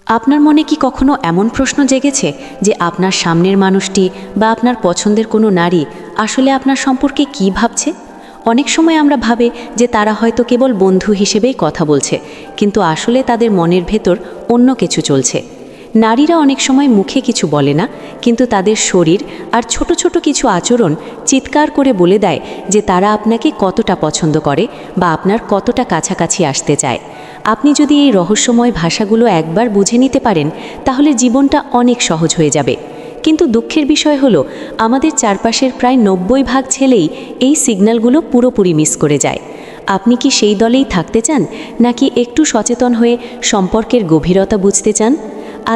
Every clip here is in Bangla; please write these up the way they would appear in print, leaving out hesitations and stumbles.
আপনার মনে কি কখনো এমন প্রশ্ন জেগেছে যে আপনার সামনের মানুষটি বা আপনার পছন্দের কোনো নারী আসলে আপনার সম্পর্কে কী ভাবছে? অনেক সময় আমরা ভাবে যে তারা হয়তো কেবল বন্ধু হিসেবেই কথা বলছে, কিন্তু আসলে তাদের মনের ভেতর অন্য কিছু চলছে। নারীরা অনেক সময় মুখে কিছু বলে না, কিন্তু তাদের শরীর আর ছোট ছোট কিছু আচরণ চিৎকার করে বলে দেয় যে তারা আপনাকে কতটা পছন্দ করে বা আপনার কতটা কাছাকাছি আসতে চায়। আপনি যদি এই রহস্যময় ভাষাগুলো একবার বুঝে নিতে পারেন, তাহলে জীবনটা অনেক সহজ হয়ে যাবে। কিন্তু দুঃখের বিষয় হলো, আমাদের চারপাশের প্রায় 90% ছেলেই এই সিগন্যালগুলো পুরোপুরি মিস করে যায়। আপনি কি সেই দলেই থাকতে চান, নাকি একটু সচেতন হয়ে সম্পর্কের গভীরতা বুঝতে চান?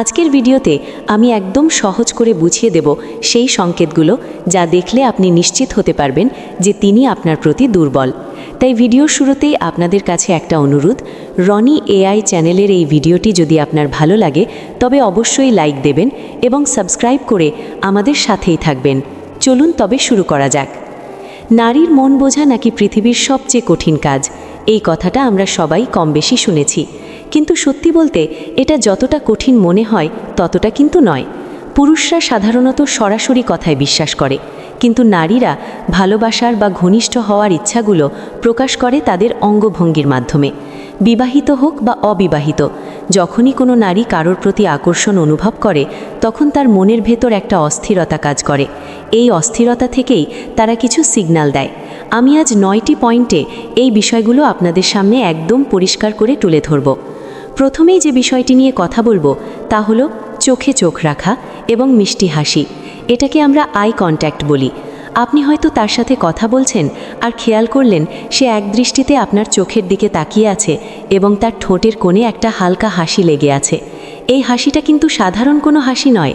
আজকের ভিডিওতে আমি একদম সহজ করে বুঝিয়ে দেব সেই সংকেতগুলো, যা দেখলে আপনি নিশ্চিত হতে পারবেন যে তিনি আপনার প্রতি দুর্বল। তাই ভিডিওর শুরুতেই আপনাদের কাছে একটা অনুরোধ, রনি এআই চ্যানেলের এই ভিডিওটি যদি আপনার ভালো লাগে তবে অবশ্যই লাইক দেবেন এবং সাবস্ক্রাইব করে আমাদের সাথেই থাকবেন। চলুন তবে শুরু করা যাক। নারীর মন বোঝা নাকি পৃথিবীর সবচেয়ে কঠিন কাজ, এই কথাটা আমরা সবাই কম বেশি শুনেছি। কিন্তু সত্যি বলতে এটা যতটা কঠিন মনে হয় ততটা কিন্তু নয়। পুরুষরা সাধারণত সরাসরি কথায় বিশ্বাস করে, কিন্তু নারীরা ভালোবাসার বা ঘনিষ্ঠ হওয়ার ইচ্ছাগুলো প্রকাশ করে তাদের অঙ্গভঙ্গির মাধ্যমে। বিবাহিত হোক বা অবিবাহিত, যখনই কোনো নারী কারোর প্রতি আকর্ষণ অনুভব করে, তখন তার মনের ভেতর একটা অস্থিরতা কাজ করে। এই অস্থিরতা থেকেই তারা কিছু সিগন্যাল দেয়। আমি আজ 9টি পয়েন্টে এই বিষয়গুলো আপনাদের সামনে একদম পরিষ্কার করে তুলে ধরব। প্রথমেই যে বিষয়টি নিয়ে কথা বলবো তা হলো চোখে চোখ রাখা এবং মিষ্টি হাসি। এটাকে আমরা আই কন্ট্যাক্ট বলি। আপনি হয়তো তার সাথে কথা বলছেন আর খেয়াল করলেন সে একদৃষ্টিতে আপনার চোখের দিকে তাকিয়ে আছে এবং তার ঠোঁটের কোণে একটা হালকা হাসি লেগে আছে। এই হাসিটা কিন্তু সাধারণ কোনো হাসি নয়।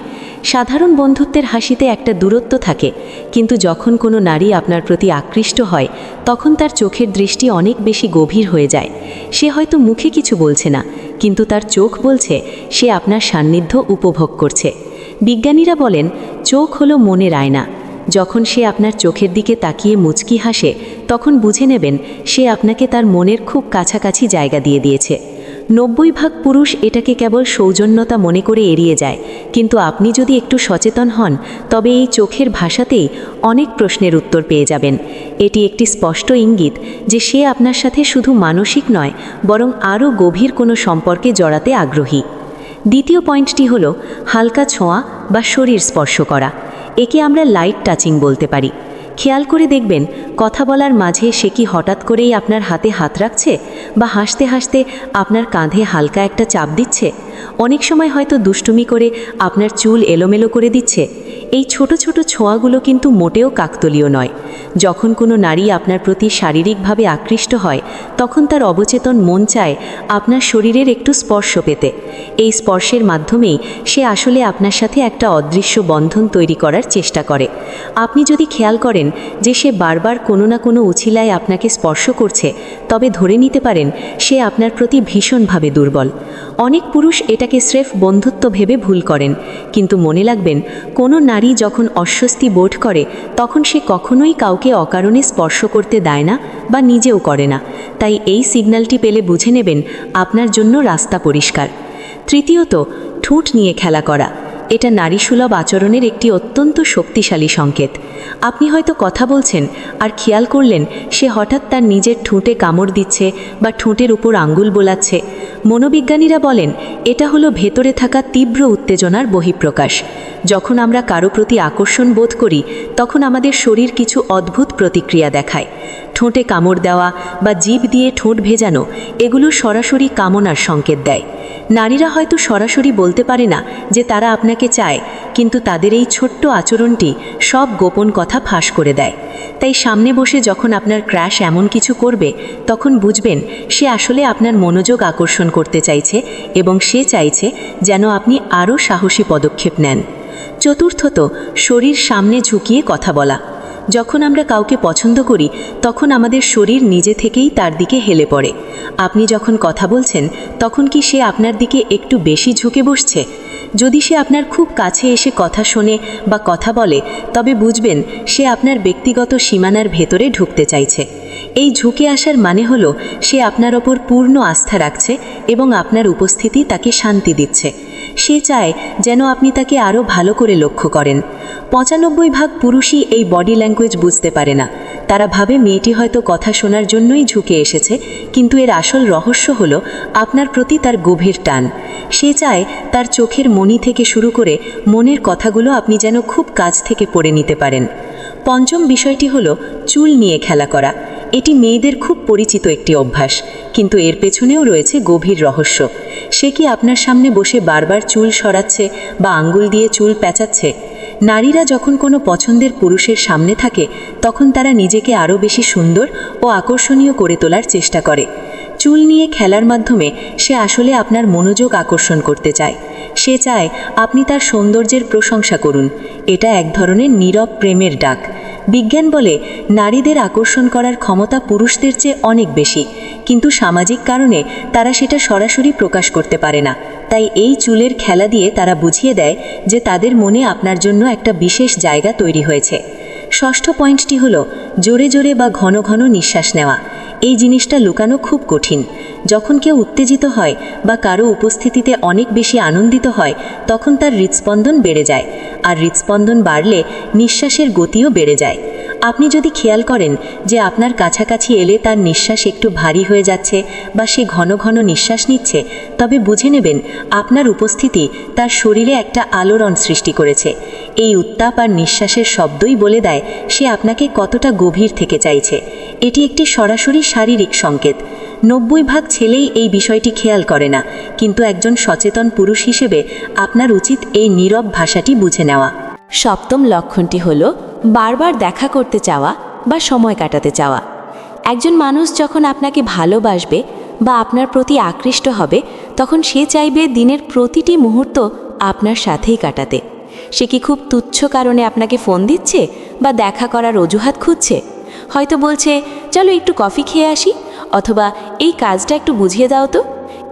সাধারণ বন্ধুত্বের হাসিতে একটা দূরত্ব থাকে, কিন্তু যখন কোনো নারী আপনার প্রতি আকৃষ্ট হয়, তখন তার চোখের দৃষ্টি অনেক বেশি গভীর হয়ে যায়। সে হয়তো মুখে কিছু বলছে না, কিন্তু তার চোখ বলছে সে আপনার সান্নিধ্য উপভোগ করছে। বিজ্ঞানীরা বলেন, চোখ হলো মনের আয়না। যখন সে আপনার চোখের দিকে তাকিয়ে মুচকি হাসে, তখন বুঝে নেবেন সে আপনাকে তার মনের খুব কাছাকাছি জায়গা দিয়ে দিয়েছে। 90% পুরুষ এটাকে কেবল সৌজন্যতা মনে করে এড়িয়ে যায়, কিন্তু আপনি যদি একটু সচেতন হন, তবে এই চোখের ভাষাতেই অনেক প্রশ্নের উত্তর পেয়ে যাবেন। এটি একটি স্পষ্ট ইঙ্গিত যে সে আপনার সাথে শুধু মানসিক নয়, বরং আরও গভীর কোনো সম্পর্কে জড়াতে আগ্রহী। দ্বিতীয় পয়েন্টটি হলো হালকা ছোঁয়া বা শরীর স্পর্শ করা। একে আমরা লাইট টাচিং বলতে পারি। খেয়াল করে দেখবেন, কথা বলার মাঝে সে কি হঠাৎ করেই আপনার হাতে হাত রাখছে, বা হাসতে হাসতে আপনার কাঁধে হালকা একটা চাপ দিচ্ছে। অনেক সময় হয়তো দুষ্টুমি করে আপনার চুল এলোমেলো করে দিচ্ছে। এই ছোট ছোট ছোঁয়াগুলো কিন্তু মোটেও কাকতালীয় নয়। যখন কোনো নারী আপনার প্রতি শারীরিকভাবে আকৃষ্ট হয়, তখন তার অবচেতন মন চায় আপনার শরীরের একটু স্পর্শ পেতে। এই স্পর্শের মাধ্যমেই সে আসলে আপনার সাথে একটা অদৃশ্য বন্ধন তৈরি করার চেষ্টা করে। আপনি যদি খেয়াল করেন যে সে বারবার কোনো না কোনো উছিলায় আপনাকে স্পর্শ করছে, তবে ধরে নিতে পারেন সে আপনার প্রতি ভীষণভাবে দুর্বল। অনেক পুরুষ এটাকে স্রেফ বন্ধুত্ব ভেবে ভুল করেন, কিন্তু মনে রাখবেন, কোনো নারী যখন অস্বস্তি বোধ করে, তখন সে কখনোই কাউকে অকারণে স্পর্শ করতে দেয় না বা নিজেও করে না। তাই এই সিগন্যালটি পেলে বুঝে নেবেন আপনার জন্য রাস্তা পরিষ্কার। তৃতীয়ত, ঠোঁট নিয়ে খেলা করা। এটা নারীসুলভ আচরণের একটি অত্যন্ত শক্তিশালী সংকেত। আপনি হয়তো কথা বলছেন আর খেয়াল করলেন সে হঠাৎ তার নিজের ঠোঁটে কামড় দিচ্ছে বা ঠোঁটের উপর আঙ্গুল বোলাচ্ছে। মনোবিজ্ঞানীরা বলেন, এটা হলো ভেতরে থাকা তীব্র উত্তেজনার বহিঃপ্রকাশ। যখন আমরা কারো প্রতি আকর্ষণ বোধ করি, তখন আমাদের শরীর কিছু অদ্ভুত প্রতিক্রিয়া দেখায়। ঠোঁটে কামড় দেওয়া বা জিভ দিয়ে ঠোঁট ভেজানো, এগুলো সরাসরি কামনার সংকেত দেয়। নারীরা হয়তো সরাসরি বলতে পারে না যে তারা আপনাকে চায়, কিন্তু তাদের এই ছোট্ট আচরণটি সব গোপন কথা ফাঁস করে দেয়। তাই সামনে বসে যখন আপনার ক্র্যাশ এমন কিছু করবে, তখন বুঝবেন সে আসলে আপনার মনোযোগ আকর্ষণ করতে চাইছে এবং সে চাইছে যেন আপনি আরও সাহসী পদক্ষেপ নেন। চতুর্থত, শরীর সামনে ঝুঁকিয়ে কথা বলা। যখন আমরা কাউকে পছন্দ করি, তখন আমাদের শরীর নিজে থেকেই তার দিকে হেলে পড়ে। আপনি যখন কথা বলছেন, তখন কি সে আপনার দিকে একটু বেশি ঝুঁকে বসছে? যদি সে আপনার খুব কাছে এসে কথা শোনে বা কথা বলে, তবে বুঝবেন সে আপনার ব্যক্তিগত সীমানার ভেতরে ঢুকতে চাইছে। এই ঝুঁকে আসার মানে হলো সে আপনার ওপর পূর্ণ আস্থা রাখছে এবং আপনার উপস্থিতি তাকে শান্তি দিচ্ছে। সে চায় যেন আপনি তাকে আরও ভালো করে লক্ষ্য করেন। 95% পুরুষই এই বডি ল্যাঙ্গুয়েজ বুঝতে পারে না। তারা ভাবে মেয়েটি হয়তো কথা শোনার জন্যই ঝুঁকে এসেছে, কিন্তু এর আসল রহস্য হলো আপনার প্রতি তার গভীর টান। সে চায় তার চোখের মণি থেকে শুরু করে মনের কথাগুলো আপনি যেন খুব কাছ থেকে পড়ে নিতে পারেন। পঞ্চম বিষয়টি হলো চুল নিয়ে খেলা করা। এটি মেয়েদের খুব পরিচিত একটি অভ্যাস, কিন্তু এর পেছনেও রয়েছে গভীর রহস্য। সে কি আপনার সামনে বসে বারবার চুল সরাচ্ছে বা আঙ্গুল দিয়ে চুল প্যাঁচাচ্ছে? নারীরা যখন কোনো পছন্দের পুরুষের সামনে থাকে, তখন তারা নিজেকে আরও বেশি সুন্দর ও আকর্ষণীয় করে তোলার চেষ্টা করে। চুল নিয়ে খেলার মাধ্যমে সে আসলে আপনার মনোযোগ আকর্ষণ করতে চায়। সে চায় আপনি তার সৌন্দর্যের প্রশংসা করুন। এটা এক ধরনের নীরব প্রেমের ডাক। বিজ্ঞান বলে নারীদের আকর্ষণ করার ক্ষমতা পুরুষদের চেয়ে অনেক বেশি, কিন্তু সামাজিক কারণে তারা সেটা সরাসরি প্রকাশ করতে পারে না। তাই এই চুলের খেলা দিয়ে তারা বুঝিয়ে দেয় যে তাদের মনে আপনার জন্য একটা বিশেষ জায়গা তৈরি হয়েছে। ষষ্ঠ পয়েন্টটি হলো জোরে জোরে বা ঘন ঘন নিঃশ্বাস নেওয়া। এই জিনিসটা লুকানো খুব কঠিন। যখন কেউ উত্তেজিত হয় বা কারো উপস্থিতিতে অনেক বেশি আনন্দিত হয়, তখন তার হৃদস্পন্দন বেড়ে যায়, আর হৃদস্পন্দন বাড়লে নিঃশ্বাসের গতিও বেড়ে যায়। আপনি যদি খেয়াল করেন যে আপনার কাছাকাছি এলে তার নিঃশ্বাস একটু ভারী হয়ে যাচ্ছে বা সে ঘন ঘন নিঃশ্বাস নিচ্ছে, তবে বুঝে নেবেন আপনার উপস্থিতি তার শরীরে একটা আলোড়ন সৃষ্টি করেছে। এই উত্তাপ আর নিঃশ্বাসের শব্দই বলে দেয় সে আপনাকে কতটা গভীর থেকে চাইছে। এটি একটি সরাসরি শারীরিক সংকেত। 90% ছেলেই এই বিষয়টি খেয়াল করে না, কিন্তু একজন সচেতন পুরুষ হিসেবে আপনার উচিত এই নীরব ভাষাটি বুঝে নেওয়া। সপ্তম লক্ষণটি হলো বারবার দেখা করতে চাওয়া বা সময় কাটাতে চাওয়া। একজন মানুষ যখন আপনাকে ভালোবাসবে বা আপনার প্রতি আকৃষ্ট হবে, তখন সে চাইবে দিনের প্রতিটি মুহূর্ত আপনার সাথেই কাটাতে। সে কি খুব তুচ্ছ কারণে আপনাকে ফোন দিচ্ছে বা দেখা করার অজুহাত খুঁজছে? হয়তো বলছে, চলো একটু কফি খেয়ে আসি, অথবা এই কাজটা একটু বুঝিয়ে দাও তো।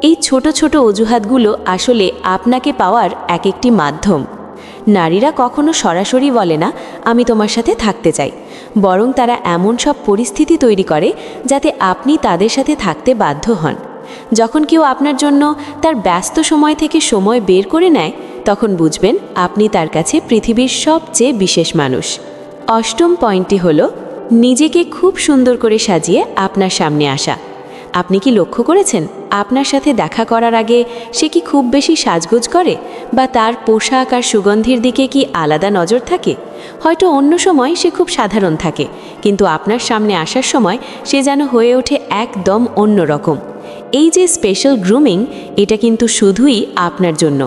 এই ছোট ছোট অজুহাতগুলো আসলে আপনাকে পাওয়ার এক একটি মাধ্যম। নারীরা কখনো সরাসরি বলে না আমি তোমার সাথে থাকতে চাই, বরং তারা এমন সব পরিস্থিতি তৈরি করে যাতে আপনি তাদের সাথে থাকতে বাধ্য হন। যখন কেউ আপনার জন্য তার ব্যস্ত সময় থেকে সময় বের করে নেয়, তখন বুঝবেন আপনি তার কাছে পৃথিবীর সবচেয়ে বিশেষ মানুষ। অষ্টম পয়েন্টটি হলো নিজেকে খুব সুন্দর করে সাজিয়ে আপনার সামনে আসা। আপনি কি লক্ষ্য করেছেন আপনার সাথে দেখা করার আগে সে কি খুব বেশি সাজগোজ করে, বা তার পোশাক আর সুগন্ধির দিকে কি আলাদা নজর থাকে? হয়তো অন্য সময় সে খুব সাধারণ থাকে, কিন্তু আপনার সামনে আসার সময় সে যেন হয়ে ওঠে একদম অন্য রকম। এই যে স্পেশাল গ্রুমিং, এটা কিন্তু শুধুই আপনার জন্য।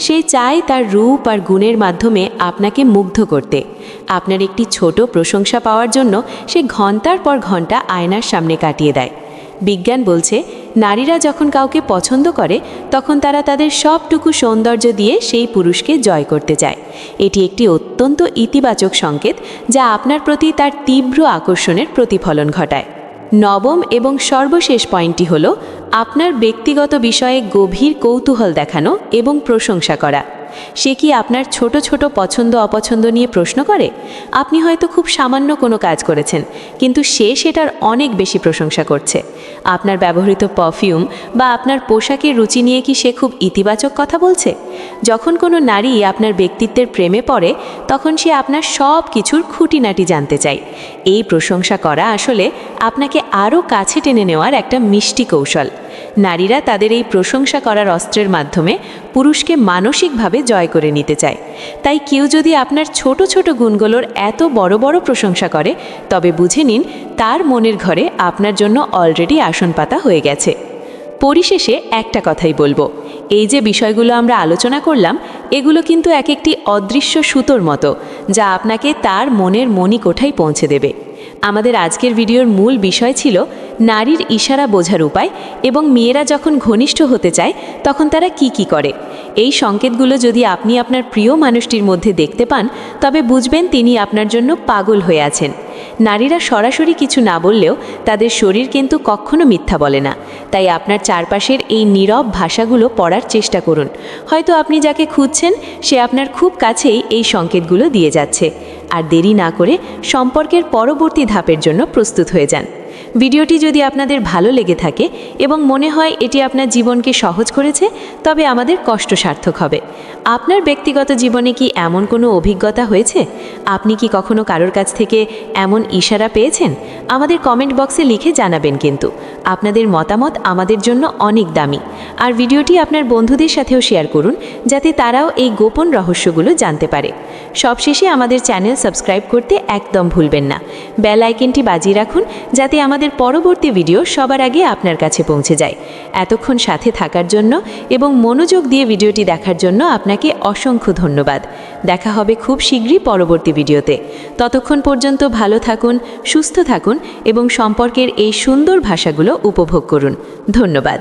সে চায় তার রূপ আর গুণের মাধ্যমে আপনাকে মুগ্ধ করতে। আপনার একটি ছোট প্রশংসা পাওয়ার জন্য সে ঘন্টার পর ঘন্টা আয়নার সামনে কাটিয়ে দেয়। বিজ্ঞান বলছে নারীরা যখন কাউকে পছন্দ করে, তখন তারা তাদের সবটুকু সৌন্দর্য দিয়ে সেই পুরুষকে জয় করতে চায়। এটি একটি অত্যন্ত ইতিবাচক সংকেত, যা আপনার প্রতি তার তীব্র আকর্ষণের প্রতিফলন ঘটায়। নবম এবং সর্বশেষ পয়েন্টটি হলো আপনার ব্যক্তিগত বিষয়ে গভীর কৌতূহল দেখানো এবং প্রশংসা করা। সে কি আপনার ছোট ছোট পছন্দ অপছন্দ নিয়ে প্রশ্ন করে? আপনি হয়তো খুব সামান্য কোনো কাজ করেছেন, কিন্তু সে সেটার অনেক বেশি প্রশংসা করছে। আপনার ব্যবহৃত পারফিউম বা আপনার পোশাকের রুচি নিয়ে কি সে খুব ইতিবাচক কথা বলছে? যখন কোনো নারী আপনার ব্যক্তিত্বের প্রেমে পড়ে, তখন সে আপনার সব কিছুর খুঁটিনাটি জানতে চায়। এই প্রশংসা করা আসলে আপনাকে আরও কাছে টেনে নেওয়ার একটা মিষ্টি কৌশল। নারীরা তাদের এই প্রশংসা করার অস্ত্রের মাধ্যমে পুরুষকে মানসিকভাবে জয় করে নিতে চায়। তাই কেউ যদি আপনার ছোট ছোট গুণগুলোর এত বড় বড় প্রশংসা করে, তবে বুঝে নিন তার মনের ঘরে আপনার জন্য অলরেডি আসন পাতা হয়ে গেছে। পরিশেষে একটা কথাই বলবো, এই যে বিষয়গুলো আমরা আলোচনা করলাম, এগুলো কিন্তু এক একটি অদৃশ্য সুতোর মতো, যা আপনাকে তার মনের মণিকোঠায় পৌঁছে দেবে। আমাদের আজকের ভিডিওর মূল বিষয় ছিল নারীর ইশারা বোঝার উপায়, এবং মেয়েরা যখন ঘনিষ্ঠ হতে চায় তখন তারা কি করে। এই সংকেতগুলো যদি আপনি আপনার প্রিয় মানুষটির মধ্যে দেখতে পান, তবে বুঝবেন তিনি আপনার জন্য পাগল হয়ে আছেন। নারীরা সরাসরি কিছু না বললেও তাদের শরীর কিন্তু কখনো মিথ্যা বলে না। তাই আপনার চারপাশের এই নীরব ভাষাগুলো পড়ার চেষ্টা করুন। হয়তো আপনি যাকে খুঁজছেন সে আপনার খুব কাছেই এই সংকেতগুলো দিয়ে যাচ্ছে। আর দেরি না করে সম্পর্কের পরবর্তী ধাপের জন্য প্রস্তুত হয়ে যান। ভিডিওটি যদি আপনাদের ভালো লেগে থাকে এবং মনে হয় এটি আপনার জীবনকে সহজ করেছে, তবে আমাদের কষ্ট সার্থক হবে। আপনার ব্যক্তিগত জীবনে কি এমন কোনো অভিজ্ঞতা হয়েছে? আপনি কি কখনো কারোর কাছ থেকে এমন ইশারা পেয়েছেন? আমাদের কমেন্ট বক্সে লিখে জানাবেন কিন্তু। আপনাদের মতামত আমাদের জন্য অনেক দামি। আর ভিডিওটি আপনার বন্ধুদের সাথেও শেয়ার করুন, যাতে তারাও এই গোপন রহস্যগুলো জানতে পারে। সবশেষে আমাদের চ্যানেল সাবস্ক্রাইব করতে একদম ভুলবেন না। বেল আইকনটি বাজিয়ে রাখুন, যাতে আমাদের পরবর্তী ভিডিও সবার আগে আপনার কাছে পৌঁছে যায়। এতক্ষণ সাথে থাকার জন্য এবং মনোযোগ দিয়ে ভিডিওটি দেখার জন্য আপনাকে অসংখ্য ধন্যবাদ। দেখা হবে খুব শীঘ্রই পরবর্তী ভিডিওতে। ততক্ষণ পর্যন্ত ভালো থাকুন, সুস্থ থাকুন এবং সম্পর্কের এই সুন্দর ভাষাগুলো উপভোগ করুন। ধন্যবাদ।